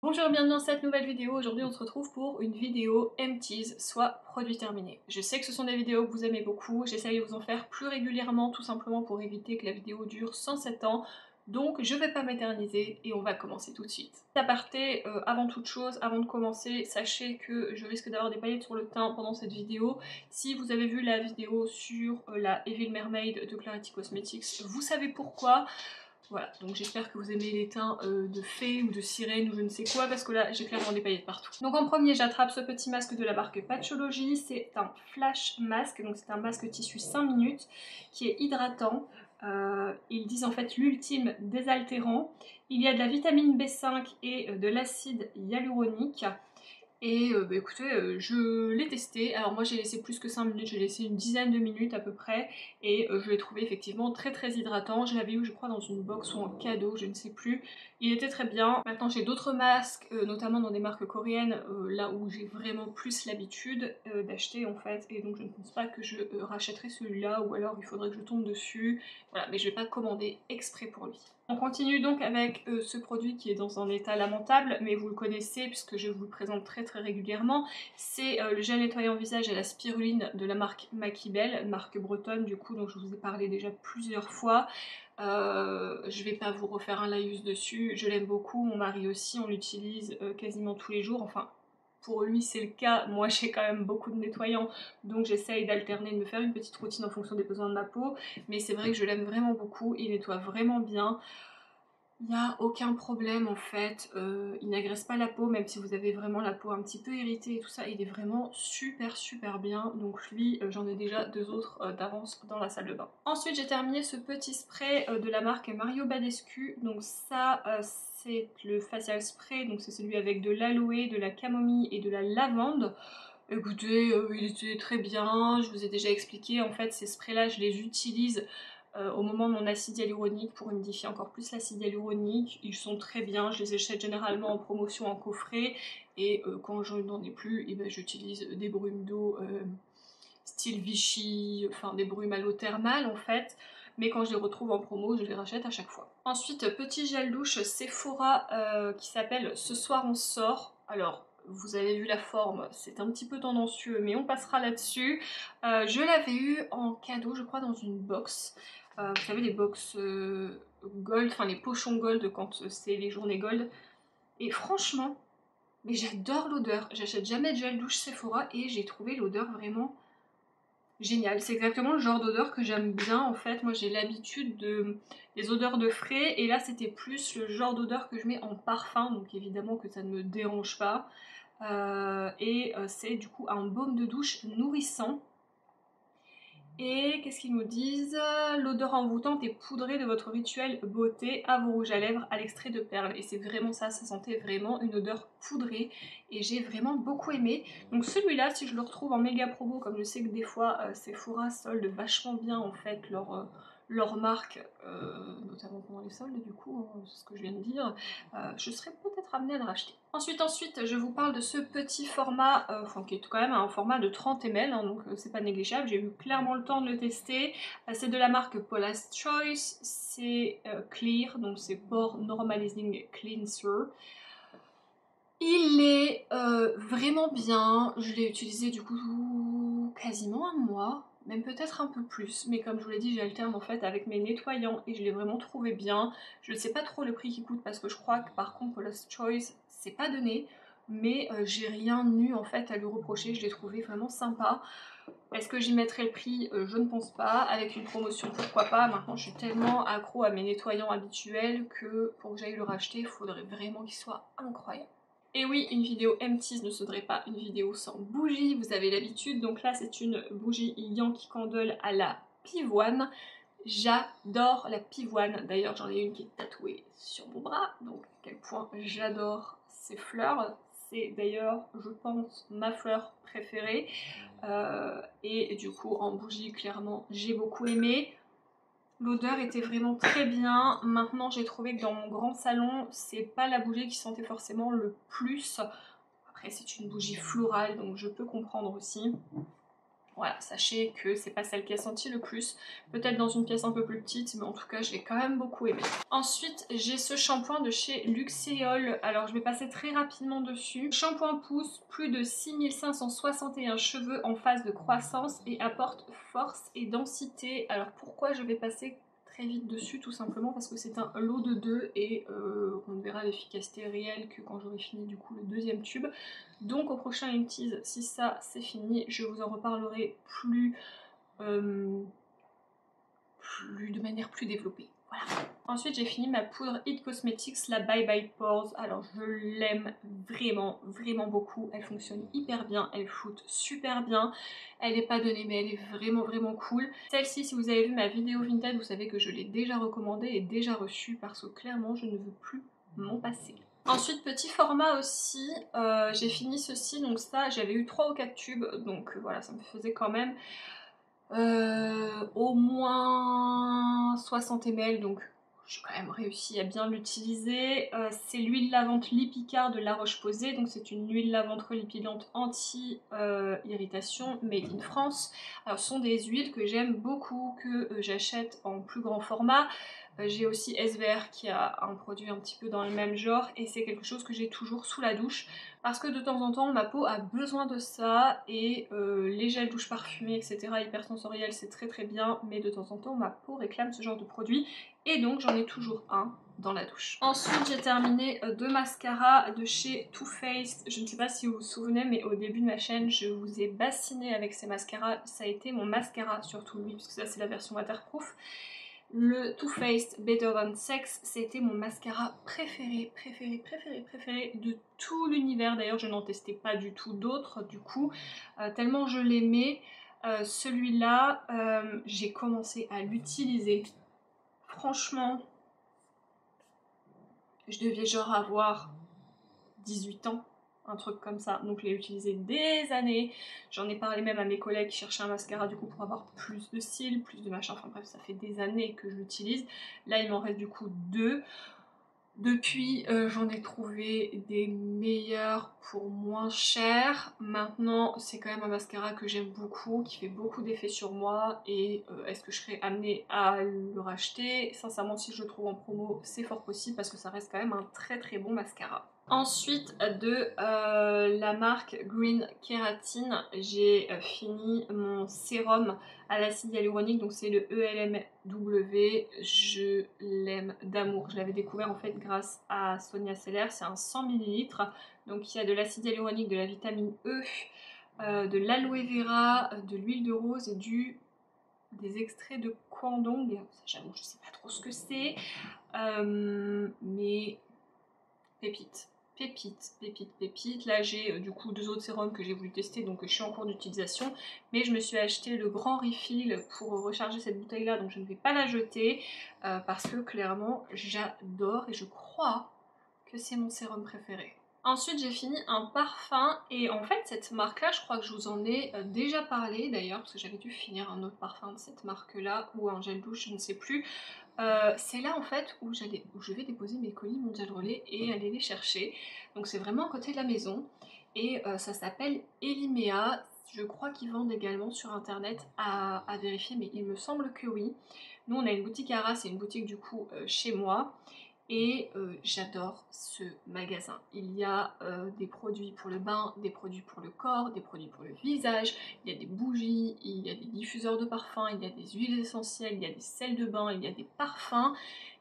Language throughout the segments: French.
Bonjour et bienvenue dans cette nouvelle vidéo. Aujourd'hui on se retrouve pour une vidéo empties, soit produit terminé. Je sais que ce sont des vidéos que vous aimez beaucoup, j'essaye de vous en faire plus régulièrement tout simplement pour éviter que la vidéo dure 107 ans. Donc je vais pas m'éterniser et on va commencer tout de suite. Aparté, avant toute chose, avant de commencer, sachez que je risque d'avoir des paillettes sur le teint pendant cette vidéo. Si vous avez vu la vidéo sur la Evil Mermaid de Clarity Cosmetics, vous savez pourquoi. Voilà, donc j'espère que vous aimez les teints de fée ou de sirène ou je ne sais quoi, parce que là j'ai clairement des paillettes partout. Donc en premier j'attrape ce petit masque de la marque Patchology, c'est un flash masque, donc c'est un masque tissu 5 minutes qui est hydratant. Ils disent en fait l'ultime désaltérant. Il y a de la vitamine B5 et de l'acide hyaluronique. Et écoutez, je l'ai testé. Alors moi j'ai laissé plus que 5 minutes, j'ai laissé une dizaine de minutes à peu près. Et je l'ai trouvé effectivement très très hydratant. Je l'avais eu je crois dans une box ou en cadeau, je ne sais plus. Il était très bien. Maintenant j'ai d'autres masques, notamment dans des marques coréennes, là où j'ai vraiment plus l'habitude d'acheter en fait. Et donc je ne pense pas que je rachèterai celui-là, ou alors il faudrait que je tombe dessus. Voilà, mais je vais pas commander exprès pour lui. On continue donc avec ce produit qui est dans un état lamentable, mais vous le connaissez puisque je vous le présente très régulièrement. C'est le gel nettoyant visage à la spiruline de la marque Makibel, marque bretonne du coup, donc je vous ai parlé déjà plusieurs fois. Je vais pas vous refaire un laïus dessus, je l'aime beaucoup, mon mari aussi, on l'utilise quasiment tous les jours, enfin pour lui c'est le cas, moi j'ai quand même beaucoup de nettoyants, donc j'essaye d'alterner, de me faire une petite routine en fonction des besoins de ma peau, mais c'est vrai que je l'aime vraiment beaucoup, il nettoie vraiment bien. Il n'y a aucun problème en fait, il n'agresse pas la peau, même si vous avez vraiment la peau un petit peu irritée et tout ça, il est vraiment super bien, donc lui j'en ai déjà deux autres d'avance dans la salle de bain. Ensuite j'ai terminé ce petit spray de la marque Mario Badescu, donc ça c'est le facial spray, donc c'est celui avec de l'aloe, de la camomille et de la lavande. Écoutez, il était très bien, je vous ai déjà expliqué, en fait ces sprays là je les utilise au moment de mon acide hyaluronique pour humidifier encore plus l'acide hyaluronique. Ils sont très bien, je les achète généralement en promotion en coffret, et quand je n'en ai plus, et ben, j'utilise des brumes d'eau style Vichy, enfin des brumes à l'eau thermale en fait, mais quand je les retrouve en promo, je les rachète à chaque fois. Ensuite, petit gel douche Sephora qui s'appelle Ce soir on sort. Alors, vous avez vu la forme, c'est un petit peu tendancieux, mais on passera là-dessus. Je l'avais eu en cadeau, je crois, dans une box. Vous savez, les box gold, enfin les pochons gold quand c'est les journées gold. Et franchement, mais j'adore l'odeur. J'achète jamais de gel douche Sephora et j'ai trouvé l'odeur vraiment génial. C'est exactement le genre d'odeur que j'aime bien en fait. Moi j'ai l'habitude des odeurs de frais, et là c'était plus le genre d'odeur que je mets en parfum, donc évidemment que ça ne me dérange pas. C'est du coup un baume de douche nourrissant. Et qu'est-ce qu'ils nous disent? L'odeur envoûtante et poudrée de votre rituel beauté à vos rouges à lèvres à l'extrait de perles. Et c'est vraiment ça sentait vraiment une odeur poudrée et j'ai vraiment beaucoup aimé. Donc celui-là, si je le retrouve en méga promo, comme je sais que des fois Sephora solde vachement bien en fait leur marque, notamment pendant les soldes du coup, hein, c'est ce que je viens de dire, je serais peut-être amenée à le racheter. Ensuite, je vous parle de ce petit format, enfin qui est quand même un format de 30 ml, hein, donc c'est pas négligeable, j'ai eu clairement le temps de le tester. C'est de la marque Paula's Choice, c'est Clear, donc c'est Pore Normalizing Cleanser. Il est vraiment bien, je l'ai utilisé du coup quasiment un mois, même peut-être un peu plus, mais comme je vous l'ai dit, j'alterne en fait avec mes nettoyants et je l'ai vraiment trouvé bien. Je ne sais pas trop le prix qu'il coûte parce que je crois que par contre Paula's Choice c'est pas donné, mais j'ai rien eu en fait à lui reprocher, je l'ai trouvé vraiment sympa. Est-ce que j'y mettrai le prix? Je ne pense pas. Avec une promotion, pourquoi pas. Maintenant, je suis tellement accro à mes nettoyants habituels que pour que j'aille le racheter, il faudrait vraiment qu'il soit incroyable. Et oui, une vidéo empties ne serait pas une vidéo sans bougie, vous avez l'habitude. Donc là, c'est une bougie Yankee Candle à la pivoine. J'adore la pivoine. D'ailleurs, j'en ai une qui est tatouée sur mon bras. Donc à quel point j'adore ces fleurs. C'est d'ailleurs, je pense, ma fleur préférée. Et du coup, en bougie, clairement, j'ai beaucoup aimé. L'odeur était vraiment très bien. Maintenant, j'ai trouvé que dans mon grand salon, c'est pas la bougie qui sentait forcément le plus. Après, c'est une bougie florale, donc je peux comprendre aussi. Voilà, sachez que c'est pas celle qui a senti le plus, peut-être dans une pièce un peu plus petite, mais en tout cas je l'ai quand même beaucoup aimé. Ensuite j'ai ce shampoing de chez Luxéol, alors je vais passer très rapidement dessus. Shampoing pousse, plus de 6561 cheveux en phase de croissance et apporte force et densité. Alors pourquoi je vais passer très vite dessus? Tout simplement parce que c'est un lot de 2 et on ne verra l'efficacité réelle que quand j'aurai fini du coup le deuxième tube. Donc au prochain Empties, si ça c'est fini, je vous en reparlerai de manière plus développée. Voilà. Ensuite j'ai fini ma poudre It Cosmetics, la Bye Bye Pores. Alors je l'aime vraiment, vraiment beaucoup. Elle fonctionne hyper bien, elle floute super bien. Elle n'est pas donnée mais elle est vraiment, vraiment cool. Celle-ci, si vous avez vu ma vidéo Vinted, vous savez que je l'ai déjà recommandée et déjà reçue parce que clairement je ne veux plus m'en passer. Ensuite, petit format aussi, j'ai fini ceci, donc ça j'avais eu 3 ou 4 tubes, donc voilà, ça me faisait quand même au moins 60 ml, donc j'ai quand même réussi à bien l'utiliser. C'est l'huile lavante Lipica de La Roche-Posay, donc c'est une huile lavante relipidante anti-irritation made in France. Alors ce sont des huiles que j'aime beaucoup, que j'achète en plus grand format. J'ai aussi SVR qui a un produit un petit peu dans le même genre et c'est quelque chose que j'ai toujours sous la douche parce que de temps en temps ma peau a besoin de ça et les gels douche parfumés etc hypersensoriels c'est très très bien mais de temps en temps ma peau réclame ce genre de produit et donc j'en ai toujours un dans la douche. Ensuite j'ai terminé 2 mascaras de chez Too Faced. Je ne sais pas si vous vous souvenez mais au début de ma chaîne je vous ai bassiné avec ces mascaras. Ça a été mon mascara, surtout lui parce que ça c'est la version waterproof. Le Too Faced Better Than Sex, c'était mon mascara préféré de tout l'univers. D'ailleurs, je n'en testais pas du tout d'autres, du coup, tellement je l'aimais. Celui-là, j'ai commencé à l'utiliser. Franchement, je devais genre avoir 18 ans. Un truc comme ça, donc je l'ai utilisé des années, j'en ai parlé même à mes collègues qui cherchaient un mascara du coup pour avoir plus de cils, plus de machin, enfin bref ça fait des années que je l'utilise. Là il m'en reste du coup 2. Depuis j'en ai trouvé des meilleurs pour moins cher. Maintenant c'est quand même un mascara que j'aime beaucoup, qui fait beaucoup d'effet sur moi et est-ce que je serais amenée à le racheter? Sincèrement si je le trouve en promo c'est fort possible parce que ça reste quand même un très très bon mascara. Ensuite de la marque Green Keratin, j'ai fini mon sérum à l'acide hyaluronique, donc c'est le ELMW, je l'aime d'amour. Je l'avais découvert en fait grâce à Sonia Seller, c'est un 100 ml, donc il y a de l'acide hyaluronique, de la vitamine E, de l'aloe vera, de l'huile de rose et des extraits de kwandong, j'avoue je sais pas trop ce que c'est, mais pépite. Pépite. Là j'ai du coup 2 autres sérums que j'ai voulu tester donc je suis en cours d'utilisation. Mais je me suis acheté le grand refill pour recharger cette bouteille là donc je ne vais pas la jeter parce que clairement j'adore et je crois que c'est mon sérum préféré. Ensuite j'ai fini un parfum et en fait cette marque là je crois que je vous en ai déjà parlé d'ailleurs parce que j'avais dû finir un autre parfum de cette marque là ou un gel douche je ne sais plus. C'est là en fait où je vais déposer mes colis Mondial Relais et aller les chercher. Donc c'est vraiment à côté de la maison et ça s'appelle Elimea. Je crois qu'ils vendent également sur internet à vérifier mais il me semble que oui. Nous on a une boutique à Arras, c'est une boutique du coup chez moi. Et j'adore ce magasin. Il y a des produits pour le bain, des produits pour le corps, des produits pour le visage, il y a des bougies, il y a des diffuseurs de parfums, il y a des huiles essentielles, il y a des sels de bain, il y a des parfums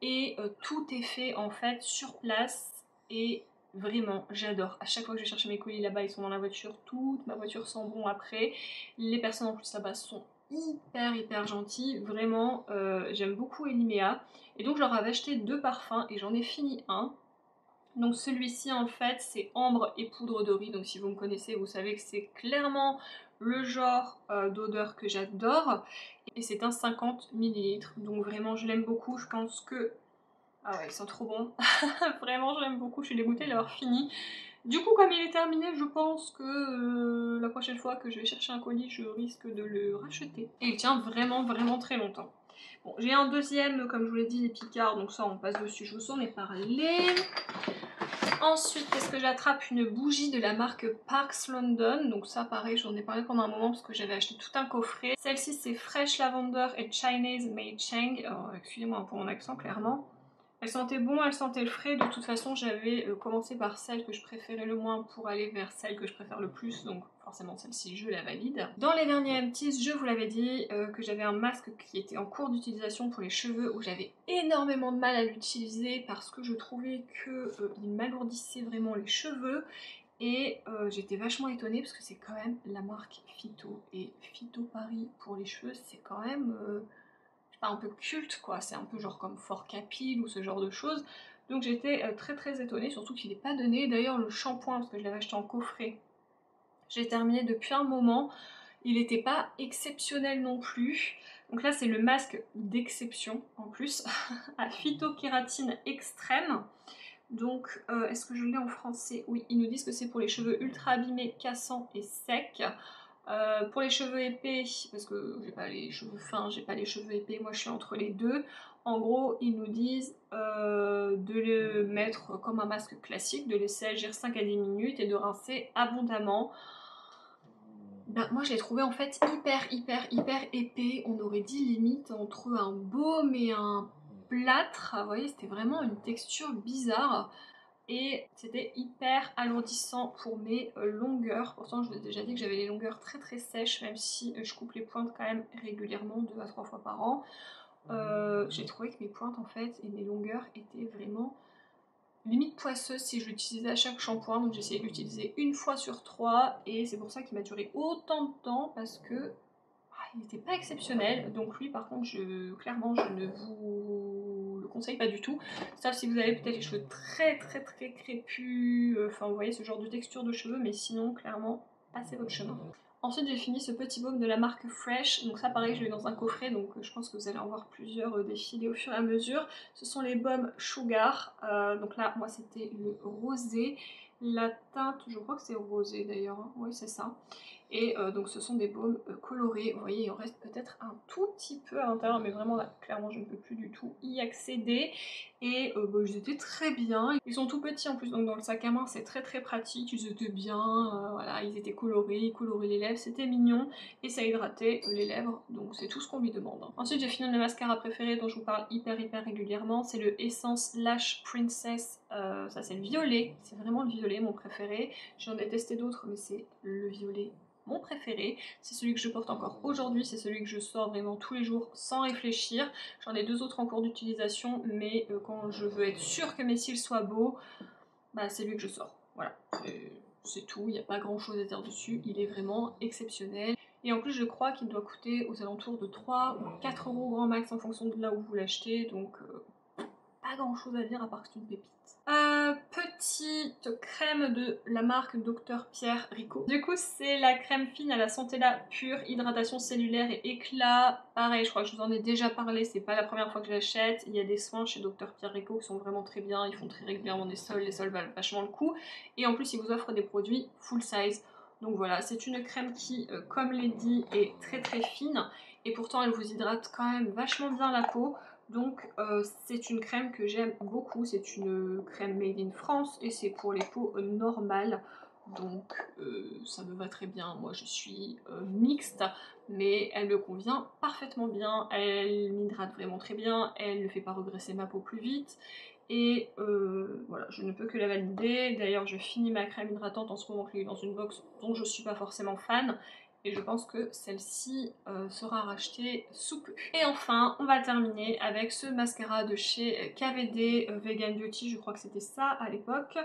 et tout est fait en fait sur place et vraiment j'adore. À chaque fois que je vais chercher mes colis là-bas, ils sont dans la voiture, toute ma voiture sent bon après. Les personnes en plus là-bas sont hyper gentilles, vraiment j'aime beaucoup Elimea. Et donc je leur avais acheté 2 parfums et j'en ai fini un. Donc celui-ci en fait c'est ambre et poudre de riz, donc si vous me connaissez vous savez que c'est clairement le genre d'odeur que j'adore. Et c'est un 50 ml, donc vraiment je l'aime beaucoup, je pense que... Ah ouais, ils sont trop bons, vraiment je l'aime beaucoup, je suis dégoûtée de l'avoir fini. Du coup comme il est terminé, je pense que la prochaine fois que je vais chercher un colis, je risque de le racheter. Et il tient vraiment très longtemps. Bon, j'ai un deuxième, comme je vous l'ai dit, les Picard, donc ça on passe dessus, je vous en ai parlé. Ensuite, qu'est-ce que j'attrape? Une bougie de la marque Parks London. Donc ça, pareil, j'en ai parlé pendant un moment parce que j'avais acheté tout un coffret. Celle-ci, c'est Fresh Lavender et Chinese Made Cheng. Excusez-moi pour mon accent, clairement. Elle sentait bon, elle sentait le frais. De toute façon, j'avais commencé par celle que je préférais le moins pour aller vers celle que je préfère le plus. Donc forcément, celle-ci, je la valide. Dans les derniers empties, je vous l'avais dit que j'avais un masque qui était en cours d'utilisation pour les cheveux où j'avais énormément de mal à l'utiliser parce que je trouvais qu'il m'alourdissait vraiment les cheveux. Et j'étais vachement étonnée parce que c'est quand même la marque Phyto. Et Phyto Paris pour les cheveux, c'est quand même... pas un peu culte quoi, c'est un peu genre comme Fort Capil ou ce genre de choses. Donc j'étais très étonnée, surtout qu'il n'est pas donné. D'ailleurs le shampoing, parce que je l'avais acheté en coffret, j'ai terminé depuis un moment, il n'était pas exceptionnel non plus. Donc là c'est le masque d'exception en plus, à phytokératine extrême. Donc est-ce que je l'ai en français? Oui, ils nous disent que c'est pour les cheveux ultra abîmés, cassants et secs. Pour les cheveux épais, parce que j'ai pas les cheveux fins, j'ai pas les cheveux épais, moi je suis entre les deux. En gros, ils nous disent de le mettre comme un masque classique, de laisser agir 5 à 10 minutes et de rincer abondamment. Ben, moi je l'ai trouvé en fait hyper épais. On aurait dit limite entre un baume et un plâtre. Vous voyez, c'était vraiment une texture bizarre. Et c'était hyper alourdissant pour mes longueurs. Pourtant je vous ai déjà dit que j'avais les longueurs très sèches, même si je coupe les pointes quand même régulièrement 2 à 3 fois par an. J'ai trouvé que mes pointes en fait et mes longueurs étaient vraiment limite poisseuses si je l'utilisais à chaque shampoing. Donc j'ai essayé de l'utiliser une fois sur 3 et c'est pour ça qu'il m'a duré autant de temps parce que il n'était pas exceptionnel. Donc lui par contre clairement je ne vous le conseille pas du tout, sauf si vous avez peut-être les cheveux très crépus, enfin vous voyez ce genre de texture de cheveux, mais sinon clairement passez votre chemin. Ensuite j'ai fini ce petit baume de la marque Fresh, donc ça pareil je l'ai dans un coffret, donc je pense que vous allez en voir plusieurs défiler au fur et à mesure. Ce sont les baumes Sugar, donc là moi c'était le rosé, la teinte je crois que c'est rosé d'ailleurs, hein. Oui c'est ça. Et donc ce sont des baumes colorés, vous voyez il en reste peut-être un tout petit peu à l'intérieur, mais vraiment là clairement je ne peux plus du tout y accéder. Et bah, ils étaient très bien, ils sont tout petits en plus, donc dans le sac à main c'est très pratique, ils étaient bien, voilà, ils étaient colorés, ils coloraient les lèvres, c'était mignon, et ça hydratait les lèvres, donc c'est tout ce qu'on lui demande. Ensuite j'ai fini le mascara préféré dont je vous parle hyper régulièrement, c'est le Essence Lash Princess, ça c'est le violet, c'est vraiment le violet mon préféré, j'en ai testé d'autres mais c'est le violet mon préféré, c'est celui que je porte encore aujourd'hui, c'est celui que je sors vraiment tous les jours sans réfléchir. J'en ai 2 autres en cours d'utilisation, mais quand je veux être sûre que mes cils soient beaux, bah c'est lui que je sors. Voilà, c'est tout, il n'y a pas grand chose à dire dessus, il est vraiment exceptionnel. Et en plus je crois qu'il doit coûter aux alentours de 3 ou 4 euros grand max en fonction de là où vous l'achetez, donc pas grand chose à dire à part que c'est une pépite. Petite crème de la marque Dr Pierre Rico. Du coup c'est la crème fine à la Centella pure, hydratation cellulaire et éclat. Pareil, je crois que je vous en ai déjà parlé, c'est pas la première fois que je l'achète. Il y a des soins chez Dr Pierre Rico qui sont vraiment très bien, ils font très régulièrement des sols, les sols valent vachement le coup. Et en plus ils vous offrent des produits full size. Donc voilà, c'est une crème qui, comme l'ai dit, est très fine. Et pourtant elle vous hydrate quand même vachement bien la peau. Donc c'est une crème que j'aime beaucoup, c'est une crème made in France et c'est pour les peaux normales, donc ça me va très bien. Moi je suis mixte, mais elle me convient parfaitement bien, elle m'hydrate vraiment très bien, elle ne fait pas regresser ma peau plus vite. Et voilà, je ne peux que la valider. D'ailleurs je finis ma crème hydratante en ce moment qui est dans une box dont je suis pas forcément fan. Et je pense que celle-ci sera rachetée sous peu. Et enfin, on va terminer avec ce mascara de chez KVD Vegan Beauty, je crois que c'était ça à l'époque.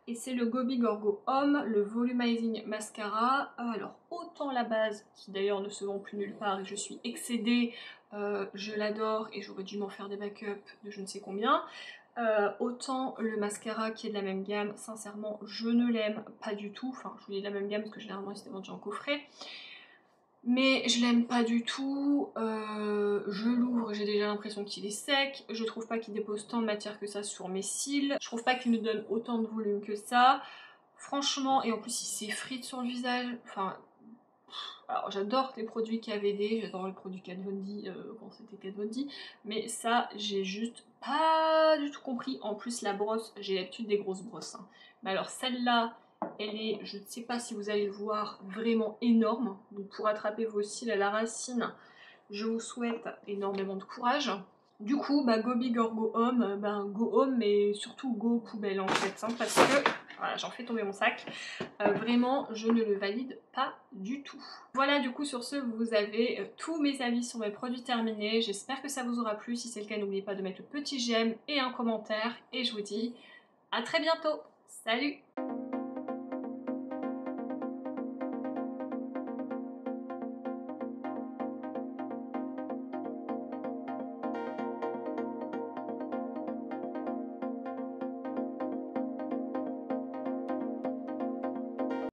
Et c'est le Gobi Gorgo Homme, le Volumizing Mascara. Alors, autant la base, qui d'ailleurs ne se vend plus nulle part et je suis excédée, je l'adore et j'aurais dû m'en faire des backups de je ne sais combien. Autant le mascara qui est de la même gamme, sincèrement je ne l'aime pas du tout, enfin je vous dis de la même gamme parce que généralement il s'était vendu en coffret, mais je l'aime pas du tout. Je l'ouvre, j'ai déjà l'impression qu'il est sec, je trouve pas qu'il dépose tant de matière que ça sur mes cils, je trouve pas qu'il me donne autant de volume que ça, franchement, et en plus il s'effrite sur le visage, enfin Alors j'adore les produits KVD, j'adore les produits Kat Von D quand c'était Kat Von D, mais ça j'ai juste pas du tout compris. En plus la brosse, j'ai l'habitude des grosses brosses, hein. Mais alors celle-là, elle est, je ne sais pas si vous allez le voir, vraiment énorme. Donc pour attraper vos cils à la racine, je vous souhaite énormément de courage. Du coup, bah, go big or go home, go home, mais surtout go poubelle en fait, hein, parce que, voilà, j'en fais tomber mon sac, vraiment, je ne le valide pas du tout. Voilà, du coup, sur ce, vous avez tous mes avis sur mes produits terminés. J'espère que ça vous aura plu. Si c'est le cas, n'oubliez pas de mettre le petit j'aime et un commentaire. Et je vous dis à très bientôt. Salut!